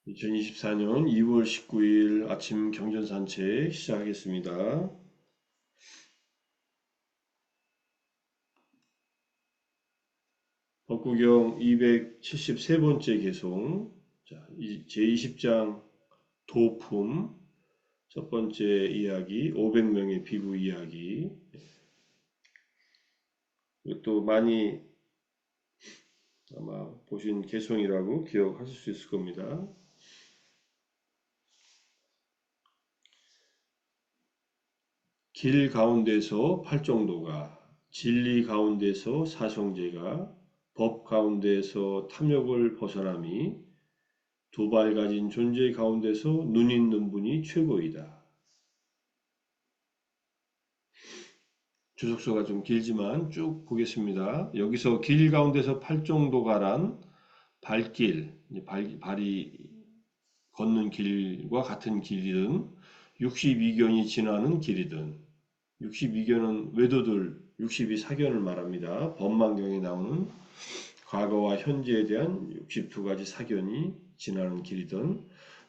2024년 2월 19일 아침 경전산책 시작하겠습니다. 법구경 273번째 개송, 제20장 도품, 첫 번째 이야기, 500명의 비구 이야기. 이것도 많이 아마 보신 개송이라고 기억하실 수 있을 겁니다. 길 가운데서 팔정도가, 진리 가운데서 사성제가, 법 가운데서 탐욕을 벗어남이, 두 발 가진 존재 가운데서 눈 있는 분이 최고이다. 주석서가 좀 길지만 쭉 보겠습니다. 여기서 길 가운데서 팔정도가란 발길, 발이 걷는 길과 같은 길이든 62견이 지나는 길이든 62견은 외도들 62사견을 말합니다. 법망경에 나오는 과거와 현재에 대한 62가지 사견이 지나는 길이든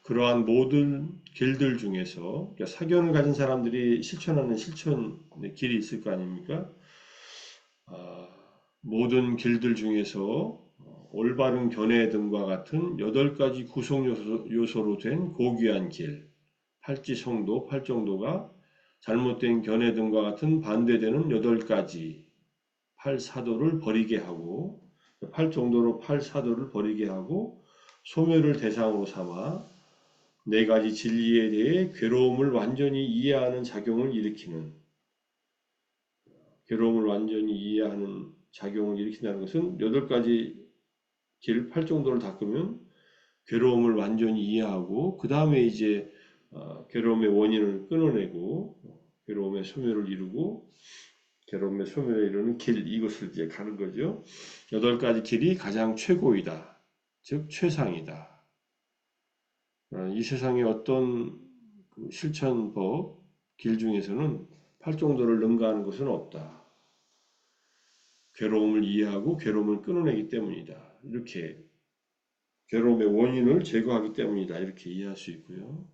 그러한 모든 길들 중에서 그러니까 사견을 가진 사람들이 실천하는 실천의 길이 있을 거 아닙니까? 모든 길들 중에서 올바른 견해 등과 같은 8가지 구성 요소로 된 고귀한 길, 팔지성도, 팔정도가 잘못된 견해 등과 같은 반대되는 8가지 팔사도를 버리게 하고 팔정도로 팔사도를 버리게 하고 소멸을 대상으로 삼아 4가지 진리에 대해 괴로움을 완전히 이해하는 작용을 일으키는 괴로움을 완전히 이해하는 작용을 일으킨다는 것은 8가지 길 팔정도를 닦으면 괴로움을 완전히 이해하고 그 다음에 이제 괴로움의 원인을 끊어내고 괴로움의 소멸을 이루고 괴로움의 소멸에 이르는 길 이것을 이제 가는 거죠. 8가지 길이 가장 최고이다. 즉 최상이다. 이 세상의 어떤 실천법 길 중에서는 팔정도를 능가하는 것은 없다. 괴로움을 이해하고 괴로움을 끊어내기 때문이다. 이렇게 괴로움의 원인을 제거하기 때문이다. 이렇게 이해할 수 있고요.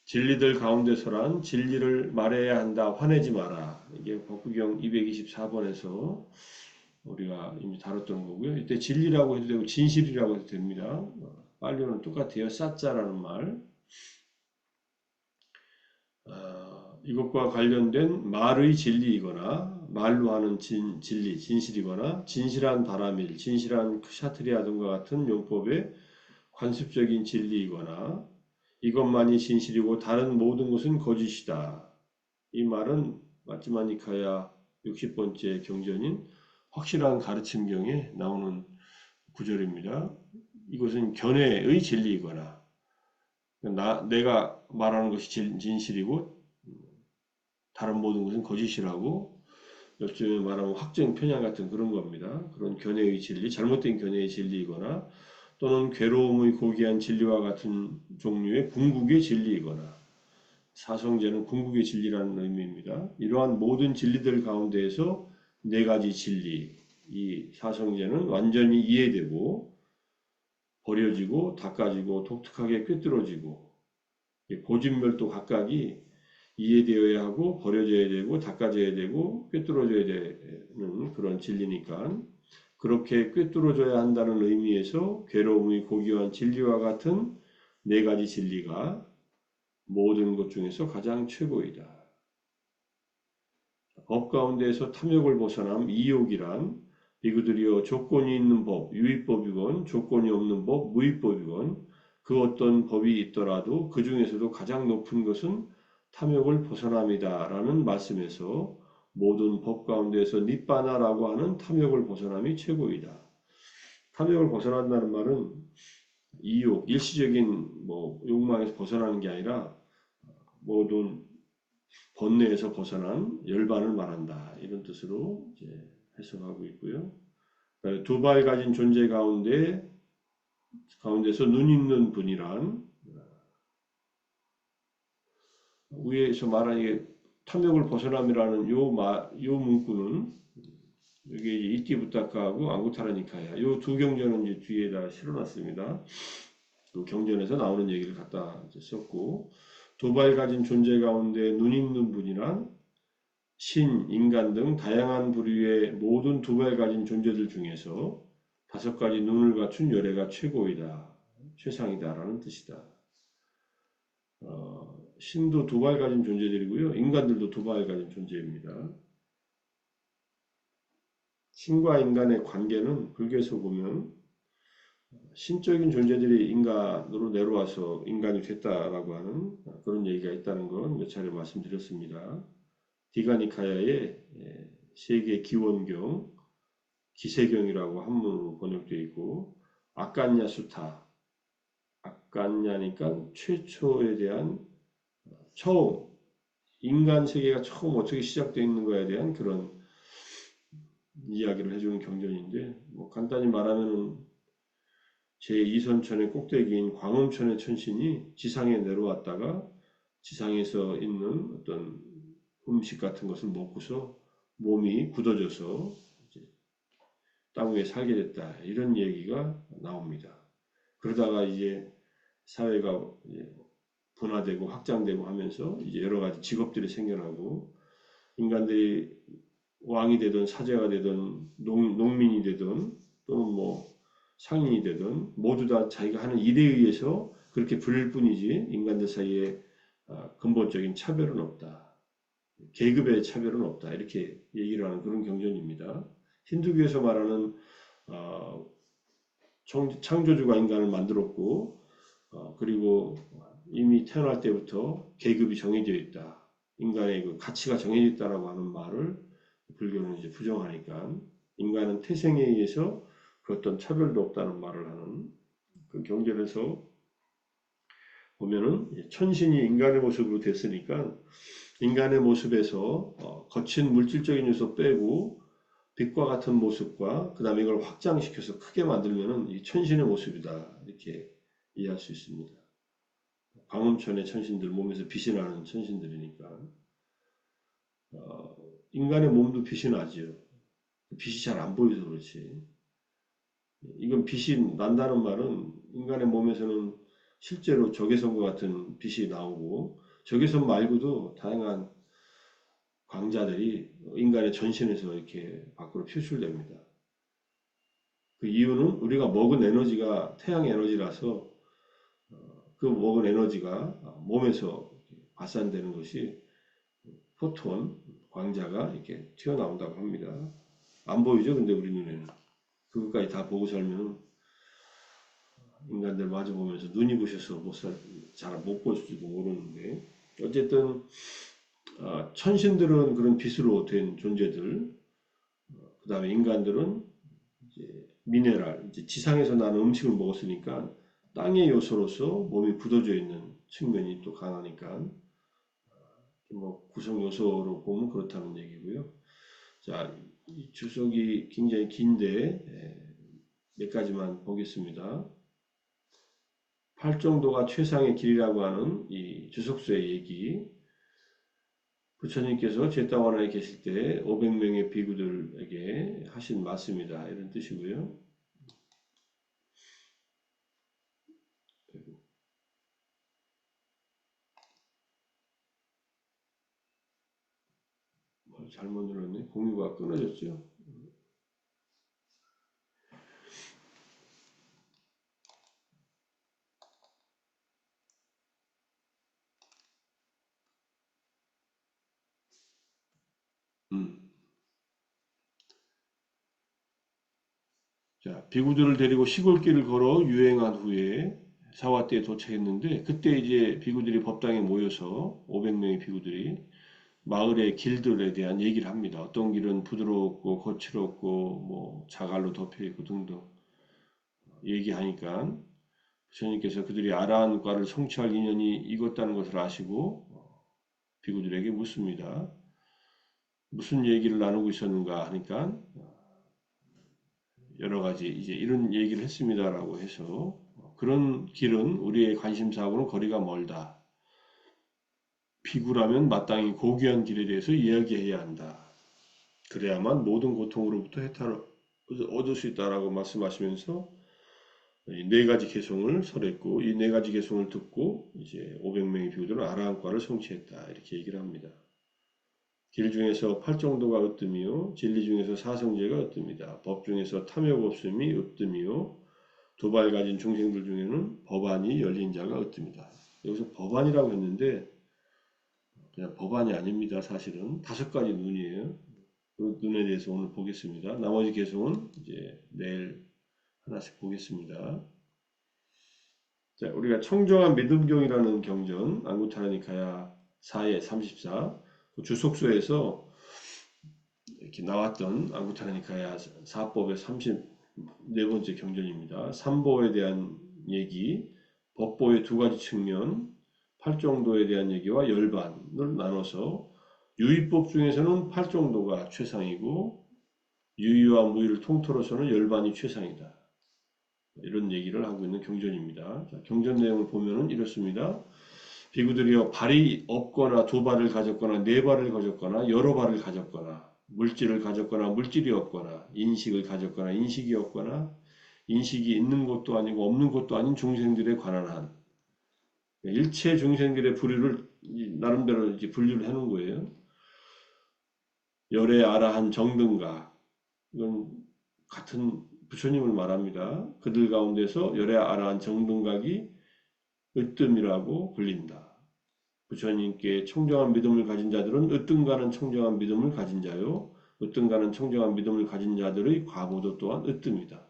진리들 가운데서란 진리를 말해야 한다. 화내지 마라. 이게 법구경 224번에서 우리가 이미 다뤘던 거고요. 이때 진리라고 해도 되고 진실이라고 해도 됩니다. 빨리오는 똑같아요. 사자라는 말. 이것과 관련된 말의 진리이거나 말로 하는 진리, 진실이거나 진실한 바라밀, 진실한 샤트리아 등과 같은 용법의 관습적인 진리이거나 이것만이 진실이고 다른 모든 것은 거짓이다. 이 말은 마티마니카야 60번째 경전인 확실한 가르침경에 나오는 구절입니다. 이것은 견해의 진리이거나 내가 말하는 것이 진실이고 다른 모든 것은 거짓이라고 요즘에 말하면 확정 편향 같은 그런 겁니다. 그런 견해의 진리, 잘못된 견해의 진리이거나 또는 괴로움의 고귀한 진리와 같은 종류의 궁극의 진리이거나 사성제는 궁극의 진리라는 의미입니다. 이러한 모든 진리들 가운데에서 4가지 진리, 이 사성제는 완전히 이해되고 버려지고 닦아지고 독특하게 꿰뚫어지고 고진멸도 각각이 이해되어야 하고 버려져야 되고 닦아져야 되고 꿰뚫어져야 되는 그런 진리니까 그렇게 꿰뚫어져야 한다는 의미에서 괴로움의 고귀한 진리와 같은 4가지 진리가 모든 것 중에서 가장 최고이다. 법 가운데에서 탐욕을 벗어남 이욕이란 비구들이여 조건이 있는 법, 유의법이건 조건이 없는 법, 무의법이건 그 어떤 법이 있더라도 그 중에서도 가장 높은 것은 탐욕을 벗어남이다 라는 말씀에서 모든 법 가운데에서 니빠나라고 하는 탐욕을 벗어남이 최고이다. 탐욕을 벗어난다는 말은 이욕, 일시적인 욕망에서 벗어나는 게 아니라 모든 번뇌에서 벗어난 열반을 말한다. 이런 뜻으로 이제 해석하고 있고요. 2발 가진 존재 가운데서 눈 있는 분이란 위에서 말한 이게 탐욕을 벗어남이라는 요 문구는 여기 이띠부타카하고 앙구타라니카야. 요 두 경전은 이제 뒤에다 실어놨습니다. 그 경전에서 나오는 얘기를 갖다 이제 썼고, 두 발 가진 존재 가운데 눈 있는 분이란 신, 인간 등 다양한 부류의 모든 두 발 가진 존재들 중에서 다섯 가지 눈을 갖춘 열애가 최고이다, 최상이다라는 뜻이다. 신도 두 발 가진 존재들이고요. 인간들도 두 발 가진 존재입니다. 신과 인간의 관계는 불교에서 보면 신적인 존재들이 인간으로 내려와서 인간이 됐다라고 하는 그런 얘기가 있다는 건 몇 차례 말씀드렸습니다. 디가니카야의 세계 기원경, 기세경이라고 한문으로 번역되어 있고, 아칸냐 수타, 아칸냐니까 최초에 대한 처음, 인간 세계가 처음 어떻게 시작되어 있는 거에 대한 그런 이야기를 해주는 경전인데, 뭐 간단히 말하면은 제2선천의 꼭대기인 광음천의 천신이 지상에 내려왔다가 지상에서 있는 어떤 음식 같은 것을 먹고서 몸이 굳어져서 이제 땅 위에 살게 됐다, 이런 얘기가 나옵니다. 그러다가 이제 사회가 이제 분화되고 확장되고 하면서 이제 여러 가지 직업들이 생겨나고, 인간들이 왕이 되든 사제가 되든 농민이 되든 또는 뭐 상인이 되든 모두 다 자기가 하는 일에 의해서 그렇게 불릴 뿐이지 인간들 사이에 근본적인 차별은 없다, 계급의 차별은 없다, 이렇게 얘기를 하는 그런 경전입니다. 힌두교에서 말하는 창조주가 인간을 만들었고, 그리고 이미 태어날 때부터 계급이 정해져 있다, 인간의 그 가치가 정해져 있다라고 하는 말을 불교는 이제 부정하니까, 인간은 태생에 의해서 그 어떤 차별도 없다는 말을 하는 그 경전에서 보면은, 천신이 인간의 모습으로 됐으니까 인간의 모습에서 거친 물질적인 요소 빼고 빛과 같은 모습과 그 다음에 이걸 확장시켜서 크게 만들면은 이 천신의 모습이다, 이렇게 이해할 수 있습니다. 광음천의 천신들, 몸에서 빛이 나는 천신들이니까 인간의 몸도 빛이 나지요. 빛이 잘 안 보여서 그렇지. 이건 빛이 난다는 말은 인간의 몸에서는 실제로 적외선과 같은 빛이 나오고, 적외선 말고도 다양한 광자들이 인간의 전신에서 이렇게 밖으로 표출됩니다. 그 이유는 우리가 먹은 에너지가 태양 에너지라서 그 먹은 에너지가 몸에서 발산되는 것이 포톤, 광자가 이렇게 튀어나온다고 합니다. 안 보이죠? 근데 우리 눈에는. 그것까지 다 보고 살면 인간들 마주 보면서 눈이 부셔서 잘 못 볼지도 모르는데, 어쨌든 천신들은 그런 빛으로 된 존재들, 그 다음에 인간들은 이제 미네랄, 이제 지상에서 나는 음식을 먹었으니까 땅의 요소로서 몸이 굳어져 있는 측면이 또 강하니까 뭐 구성 요소로 보면 그렇다는 얘기고요. 자, 이 주석이 굉장히 긴데 몇 가지만 보겠습니다. 팔정도가 최상의 길이라고 하는 이 주석서의 얘기, 부처님께서 제타원에 계실 때 500명의 비구들에게 하신 말씀이다, 이런 뜻이고요. 잘못 눌렀네. 공유가 끊어졌죠. 자, 비구들을 데리고 시골길을 걸어 유행한 후에 사화대에 도착했는데, 그때 이제 비구들이 법당에 모여서 500명의 비구들이 마을의 길들에 대한 얘기를 합니다. 어떤 길은 부드럽고 거칠었고 뭐 자갈로 덮여 있고 등등 얘기하니까, 부처님께서 그들이 아라한과를 성취할 인연이 익었다는 것을 아시고 비구들에게 묻습니다. 무슨 얘기를 나누고 있었는가 하니까 여러 가지 이제 이런 얘기를 했습니다라고 해서, 그런 길은 우리의 관심사하고는 거리가 멀다. 비구라면 마땅히 고귀한 길에 대해서 이야기해야 한다. 그래야만 모든 고통으로부터 해탈을 얻을 수 있다라고 말씀하시면서 이 네 가지 개송을 설했고 이 네 가지 개송을 듣고 이제 500명의 비구들은 아라한과를 성취했다 이렇게 얘기를 합니다. 길 중에서 팔정도가 으뜸이요 진리 중에서 사성제가 으뜸이다. 법 중에서 탐욕 없음이 으뜸이요 두 발 가진 중생들 중에는 법안이 열린 자가 으뜸이다. 여기서 법안이라고 했는데 그냥 법안이 아닙니다. 사실은 다섯 가지 눈이에요. 그 눈에 대해서 오늘 보겠습니다. 나머지 개송은 이제 내일 하나씩 보겠습니다. 자, 우리가 청정한 믿음경이라는 경전 안구타라니카야 4의 34 그 주석서에서 이렇게 나왔던 안구타라니카야 4법의 34번째 경전입니다. 삼보에 대한 얘기, 법보의 두 가지 측면, 팔정도에 대한 얘기와 열반을 나눠서 유의법 중에서는 팔정도가 최상이고 유의와 무의를 통틀어서는 열반이 최상이다. 이런 얘기를 하고 있는 경전입니다. 자, 경전 내용을 보면은 이렇습니다. 비구들이여 발이 없거나 두 발을 가졌거나 네 발을 가졌거나 여러 발을 가졌거나 물질을 가졌거나 물질이 없거나 인식을 가졌거나 인식이 없거나 인식이 있는 것도 아니고 없는 것도 아닌 중생들에 관한 한 일체 중생들의 부류를 나름대로 이제 분류를 해놓은 거예요. 열애 아라한 정등가 이건 같은 부처님을 말합니다. 그들 가운데서 열애 아라한 정등각이 으뜸이라고 불린다. 부처님께 청정한 믿음을 가진 자들은 으뜸가는 청정한 믿음을 가진 자요. 으뜸가는 청정한 믿음을 가진 자들의 과보도 또한 으뜸이다.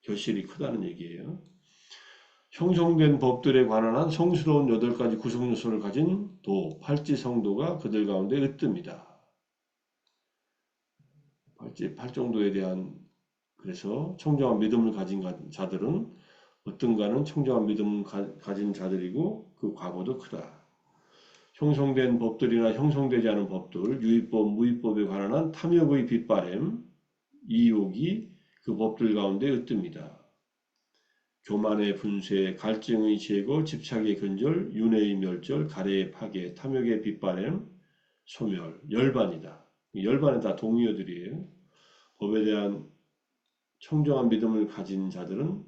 결실이 크다는 얘기예요. 형성된 법들에 관한 한 성스러운 8가지 구성 요소를 가진 도, 팔지성도가 그들 가운데 으뜸이다. 팔정도에 대한 그래서 청정한 믿음을 가진 자들은 어떤가는 청정한 믿음을 가진 자들이고 그 과보도 크다. 형성된 법들이나 형성되지 않은 법들, 유의법, 무의법에 관한 한 탐욕의 빗바램, 이욕이 그 법들 가운데 으뜸이다. 교만의 분쇄, 갈증의 제거, 집착의 근절, 윤회의 멸절, 가래의 파괴, 탐욕의 빗바램, 소멸, 열반이다. 열반은 다 동의어들이에요. 법에 대한 청정한 믿음을 가진 자들은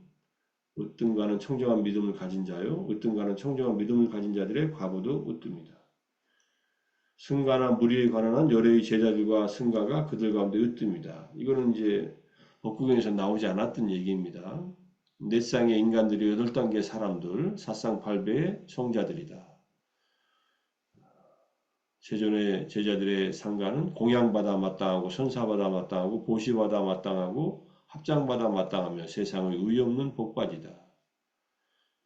으뜸가는 청정한 믿음을 가진 자요. 으뜸가는 청정한 믿음을 가진 자들의 과보도 으뜸이다. 승가나 무리에 관한 한 열애의 제자들과 승가가 그들 가운데 으뜸이다. 이거는 이제 법구경에서 나오지 않았던 얘기입니다. 네 쌍의 인간들이 8단계 사람들, 사쌍팔배의 성자들이다. 세존의 제자들의 상가는 공양받아 마땅하고 선사받아 마땅하고 보시받아 마땅하고 합장받아 마땅하며 세상의 의의 없는 복받이다.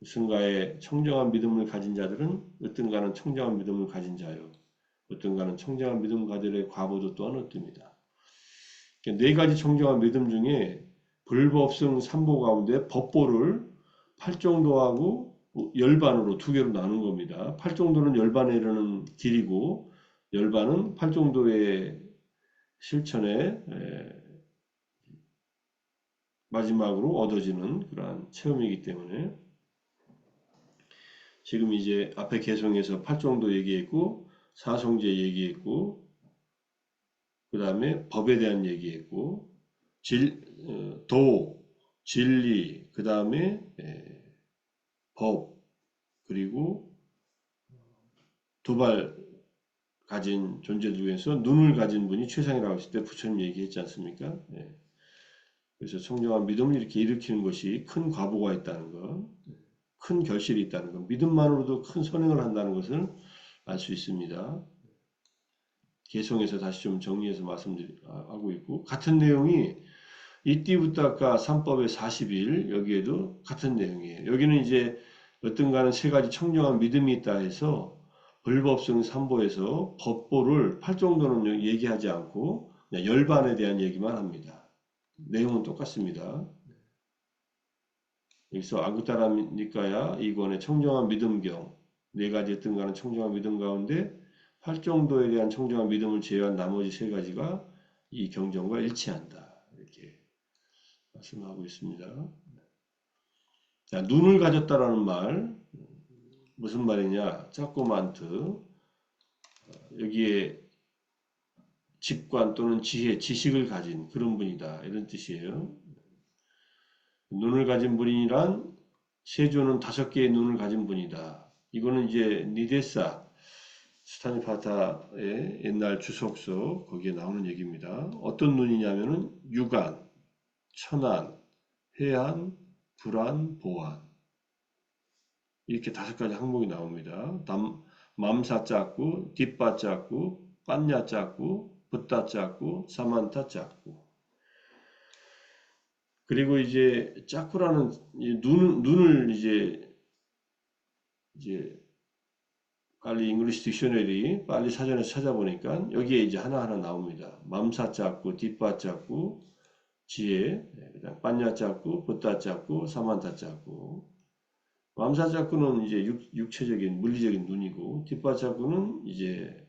승가의 청정한 믿음을 가진 자들은 어떤가는 청정한 믿음을 가진 자요. 어떤가는 청정한 믿음 가들의 과보도 또한 어떻습니다. 네 가지 청정한 믿음 중에 불법성 3보 가운데 법보를 8정도하고 열반으로 두 개로 나눈 겁니다. 8정도는 열반에 이르는 길이고 열반은 8정도의 실천에 마지막으로 얻어지는 그러한 체험이기 때문에 지금 이제 앞에 개성에서 8정도 얘기했고 사성제 얘기했고 그 다음에 법에 대한 얘기했고 도, 진리, 그 다음에 법, 그리고 두 발 가진 존재 중에서 눈을 가진 분이 최상이라고 했을 때 부처님 얘기했지 않습니까? 그래서 청정한 믿음을 이렇게 일으키는 것이 큰 과보가 있다는 것, 큰 결실이 있다는 것, 믿음만으로도 큰 선행을 한다는 것을 알 수 있습니다. 개성에서 다시 좀 정리해서 말씀하고 있고 같은 내용이 이띠부터 아까 3법의 40일 여기에도 같은 내용이에요. 여기는 이제 어떤가는 세 가지 청정한 믿음이 있다 해서 불법성 3보에서 법보를 8정도는 얘기하지 않고 그냥 열반에 대한 얘기만 합니다. 내용은 똑같습니다. 여기서 아구타라니까야 이권의 청정한 믿음경 네 가지 어떤가는 청정한 믿음 가운데 8정도에 대한 청정한 믿음을 제외한 나머지 세 가지가 이 경전과 일치한다. 이렇게 말씀하고 있습니다. 자, 눈을 가졌다라는 말 무슨 말이냐? 짜꼬만트 여기에 직관 또는 지혜, 지식을 가진 그런 분이다. 이런 뜻이에요. 눈을 가진 분이란 세조는 5개의 눈을 가진 분이다. 이거는 이제 니데사 스타니파타의 옛날 주석서 거기에 나오는 얘기입니다. 어떤 눈이냐면은 유관, 천안, 해안, 불안, 보안 이렇게 5가지 항목이 나옵니다. 맘사 짝구, 뒷바 짝구, 빤야 짝구, 붓다 짝구, 사만타 짝구. 그리고 이제 짝구라는 눈을 이제 빨리 잉글리시 딕셔너리 빨리 사전에서 찾아보니까 여기에 이제 하나하나 나옵니다. 맘사 짝구, 뒷바 짝구, 지혜, 그다음 빤야 짝구, 붓다 짝구, 사만타 짝구. 맘사 짝구는 이제 육체적인 물리적인 눈이고 뒷바 짝구는 이제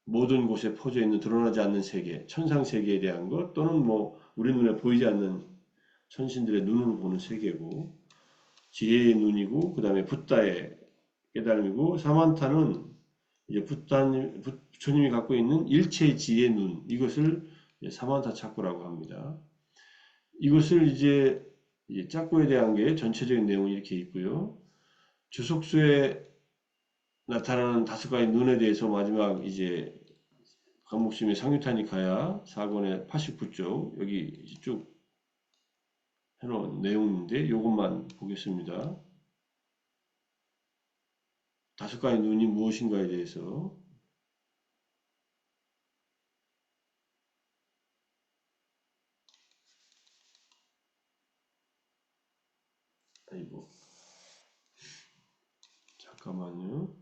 모든 곳에 퍼져 있는 드러나지 않는 세계, 천상 세계에 대한 것 또는 뭐 우리 눈에 보이지 않는 천신들의 눈으로 보는 세계고 지혜의 눈이고 그 다음에 붓다의 깨달음이고 사만타는 이제 부처님이 갖고 있는 일체 지혜의 눈 이것을 사만타 착구라고 합니다. 이것을 이제 짝구에 대한 게 전체적인 내용이 이렇게 있고요. 주석수에 나타나는 5가지 눈에 대해서 마지막 이제 강목심의 상유타니카야 4권의 89쪽 여기 쭉 해놓은 내용인데 이것만 보겠습니다. 5가지 눈이 무엇인가에 대해서 아이고 잠깐만요.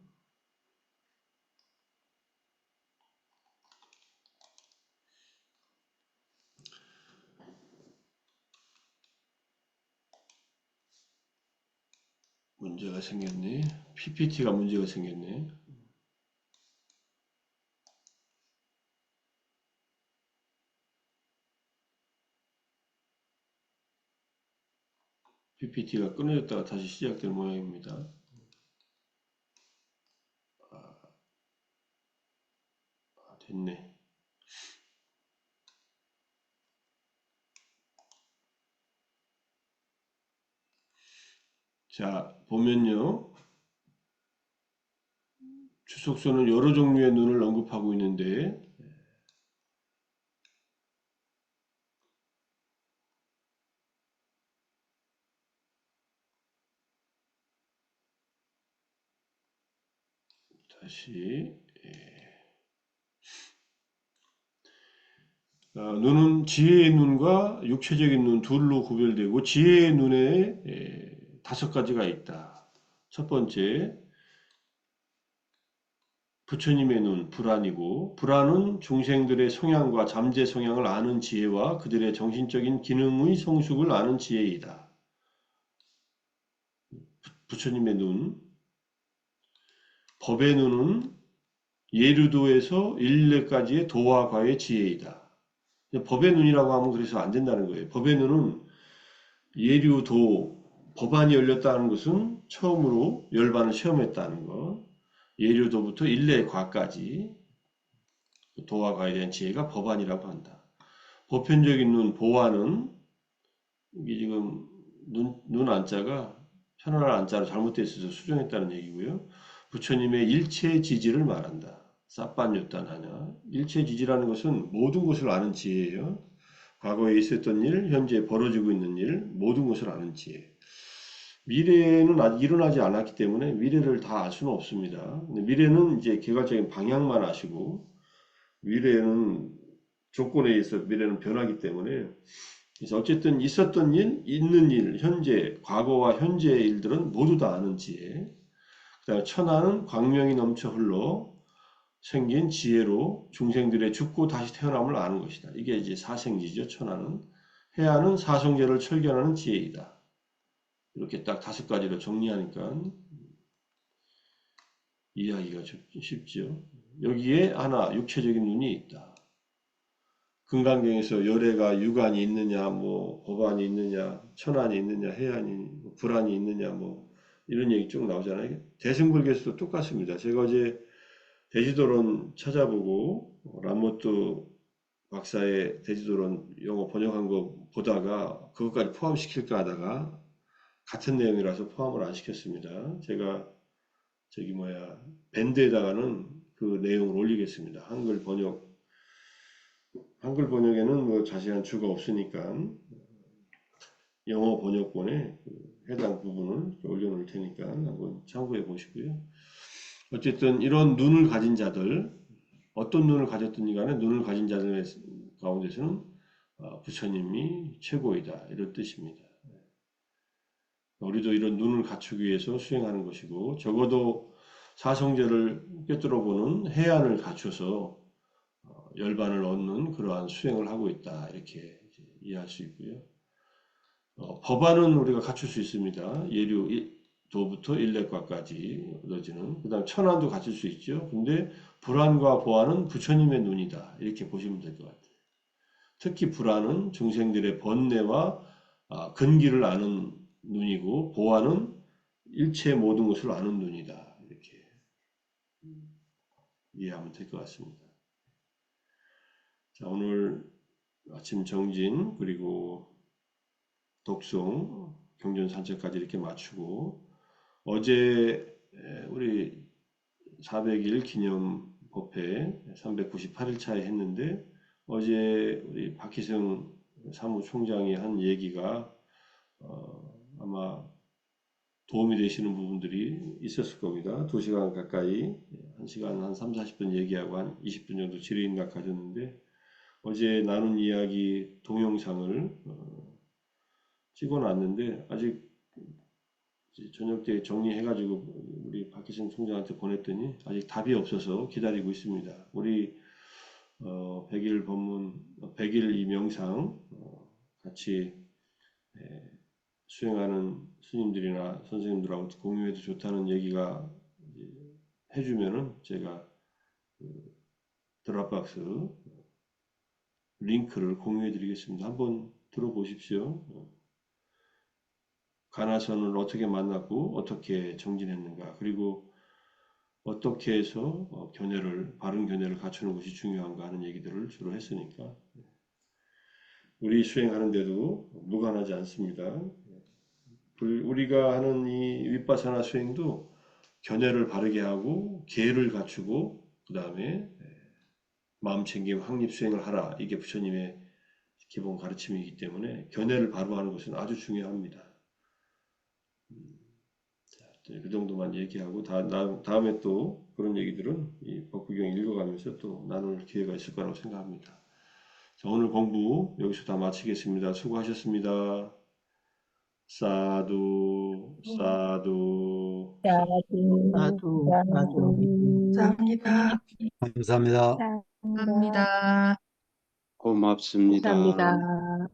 문제가 생겼네. PPT가 문제가 생겼네. PPT가 끊어졌다가 다시 시작될 모양입니다. 됐네. 자, 보면요. 주석서는 여러 종류의 눈을 언급하고 있는데 다시 눈은 지혜의 눈과 육체적인 눈 둘로 구별되고 지혜의 눈에 5가지가 있다. 첫 번째 부처님의 눈, 불안이고 불안은 중생들의 성향과 잠재 성향을 아는 지혜와 그들의 정신적인 기능의 성숙을 아는 지혜이다. 부처님의 눈, 법의 눈은 예류도에서 일례까지의 도화과의 지혜이다. 법의 눈이라고 하면 그래서 안 된다는 거예요. 법의 눈은 예류도, 법안이 열렸다는 것은 처음으로 열반을 체험했다는 것. 예류도부터 일례과까지 도화과에 대한 지혜가 법안이라고 한다. 보편적인 눈, 보화는 이게 지금 눈 안자가 편안한 안자로 잘못되어 있어서 수정했다는 얘기고요. 부처님의 일체 지지를 말한다. 사빤요단 하냐. 일체 지지라는 것은 모든 것을 아는 지혜예요. 과거에 있었던 일, 현재 벌어지고 있는 일, 모든 것을 아는 지혜. 미래는 아직 일어나지 않았기 때문에 미래를 다 알 수는 없습니다. 근데 미래는 이제 개괄적인 방향만 아시고 미래는 조건에 의해서 미래는 변하기 때문에 그래서 어쨌든 있었던 일, 있는 일, 현재, 과거와 현재의 일들은 모두 다 아는 지혜. 그다음에 천하는 광명이 넘쳐 흘러 생긴 지혜로 중생들의 죽고 다시 태어남을 아는 것이다. 이게 이제 사생지죠. 천하는. 해하는 사성제를 철견하는 지혜이다. 이렇게 딱 5가지로 정리하니까 이해하기가 쉽죠. 여기에 하나 육체적인 눈이 있다. 금강경에서 열애가 유관이 있느냐, 뭐 법안이 있느냐, 천안이 있느냐, 해안이, 불안이 있느냐, 뭐 이런 얘기 쭉 나오잖아요. 대승불교에서도 똑같습니다. 제가 어제 대지도론 찾아보고 라모트 박사의 대지도론 영어 번역한 거 보다가 그것까지 포함시킬까 하다가 같은 내용이라서 포함을 안 시켰습니다. 제가 저기 뭐야 밴드에다가는 그 내용을 올리겠습니다. 한글 번역에는 뭐 자세한 주가 없으니까 영어 번역본에 그 해당 부분을 올려놓을 테니까 한번 참고해 보시고요. 어쨌든 이런 눈을 가진 자들, 어떤 눈을 가졌든지 간에 눈을 가진 자들 가운데서는 부처님이 최고이다 이런 뜻입니다. 우리도 이런 눈을 갖추기 위해서 수행하는 것이고 적어도 사성제를 꿰뚫어 보는 해안을 갖춰서 열반을 얻는 그러한 수행을 하고 있다 이렇게 이해할 수 있고요. 법안은 우리가 갖출 수 있습니다. 예류 도부터 일렉과까지 얻어지는 그다음 천안도 갖출 수 있죠. 근데 불안과 보안은 부처님의 눈이다 이렇게 보시면 될 것 같아요. 특히 불안은 중생들의 번뇌와 근기를 아는 눈이고 보안은 일체 모든 것을 아는 눈이다 이렇게 이해하면 될 것 같습니다. 자, 오늘 아침 정진 그리고 독송 경전 산책까지 이렇게 마치고 어제 우리 400일 기념 법회 398일차에 했는데 어제 우리 박희승 사무총장이 한 얘기가 아마 도움이 되시는 부분들이 있었을 겁니다. 2시간 가까이 1시간 한 3, 40분 얘기하고 한 20분 정도 질의응답 가졌는데 어제 나눈 이야기 동영상을 찍어놨는데 아직 저녁 때 정리해가지고 우리 박희승 총장한테 보냈더니 아직 답이 없어서 기다리고 있습니다. 우리 100일 법문, 100일 이 명상 같이 수행하는 스님들이나 선생님들하고 공유해도 좋다는 얘기가 해주면은 제가 드랍박스 링크를 공유해 드리겠습니다. 한번 들어보십시오. 가나선을 어떻게 만났고 어떻게 정진했는가 그리고 어떻게 해서 바른 견해를 갖추는 것이 중요한가 하는 얘기들을 주로 했으니까 우리 수행하는데도 무관하지 않습니다. 우리가 하는 이 윗바사나 수행도 견해를 바르게 하고 계를 갖추고 그 다음에 마음챙김 확립 수행을 하라 이게 부처님의 기본 가르침이기 때문에 견해를 바로 하는 것은 아주 중요합니다. 그 정도만 얘기하고 다음에 또 그런 얘기들은 이 법구경 읽어가면서 또 나눌 기회가 있을 거라고 생각합니다. 자, 오늘 공부 여기서 다 마치겠습니다. 수고하셨습니다. 사두, 사두, 사두, 사두, 사두. 감사합니다. 감사합니다. 감사합니다. 고맙습니다. 감사합니다.